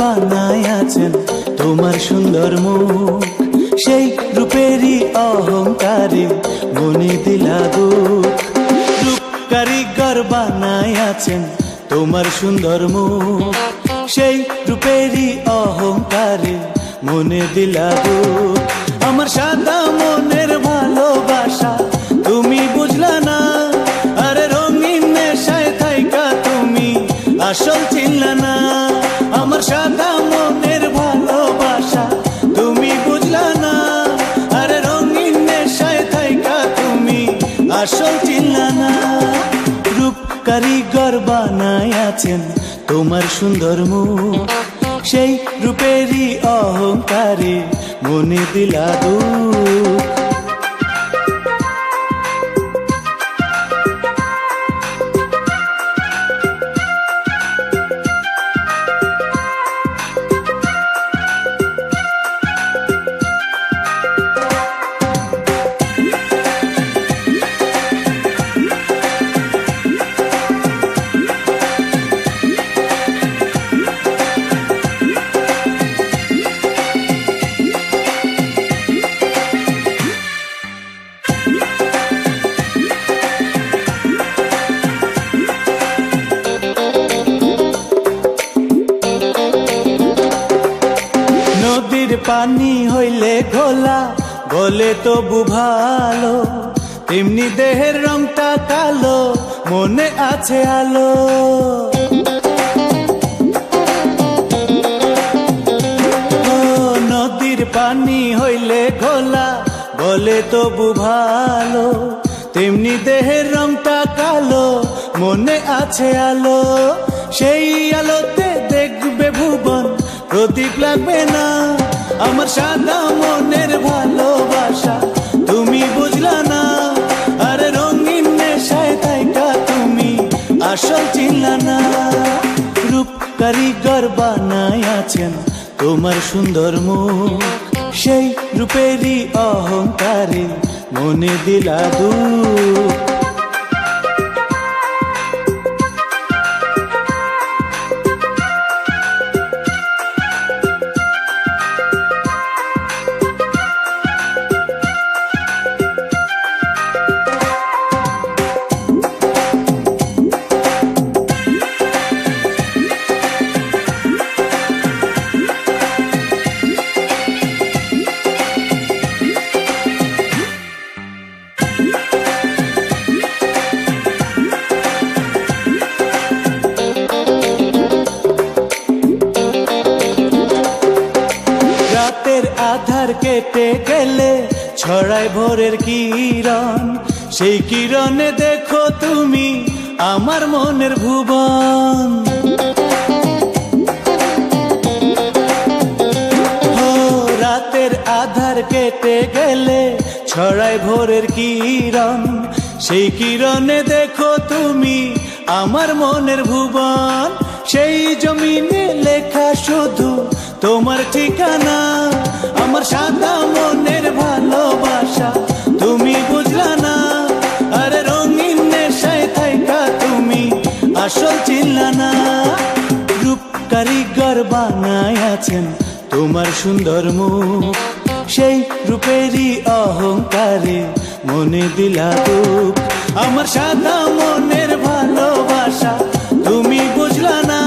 বানায় আছেন তোমার সুন্দর মুখ, সেই রূপেরই অহংকারে মনে দিলা দুঃখ। রূপ কারিগর বানায় আছেন তোমার সুন্দর মুখ, সেই রূপেরই অহংকারে মনে দিলা দুঃখ। আমার সাদা মনের ভালোবাসা তুমি বুঝলা না, আরে রঙিন নেশায় থাইকা তুমি আসল চিনলা না। আমার সাদা মনের ভালোবাসা তুমি বুঝলা না, আরে রঙিন নেশায় থাইকা তুমি আসল চিনলা না। রূপ কারিগর বানায় আছেন তোমার সুন্দর মুখ, সেই রূপেরই অহংকারে মনে দিলা দুঃখ। নদীর পানি হইলে ঘোলা বলে তবু ভালো, তেমনি দেহের রংটা কালো মনে আছে আলো। নদীর পানি হইলে ঘোলা বলে তবু ভালো, তেমনি দেহের রংটা কালো মনে আছে আলো। সেই আলোতে দেখবে ভুবন প্রদীপ লাগবে না। আমার সাদা মনের ভালোবাসা তুমি বুঝলা না, আরে রঙিন নেশায় থাইকা তুমি আসল চিনলা না। রূপ কারিগর বানায় আছেন তোমার সুন্দর মুখ, সেই রূপেরই অহংকারে মনে দিলা দুঃখ। রাতের আধার কেটে গেলে ছড়ায় ভোরের কিরণ, সেই কিরণে দেখো তুমি আমার মনের ভুবন। রাতের আধার কেটে গেলে ছড়ায় ভোরের কিরণ, সেই কিরণে দেখো তুমি আমার মনের ভুবন। সেই জমিনে লেখা শুধু তোমার ঠিকানা, আমার সাদা মনের ভালোবাসা তুমি বুঝলা না, আরে রঙিন নেশায় থাইকা তুমি আসল চিনলা না। রূপ কারিগর বানায় আছেন তোমার সুন্দর মুখ, সেই রূপেরই অহংকারে মনে দিলা দুঃখ। আমার সাদা মনের ভালোবাসা তুমি বুঝলা না,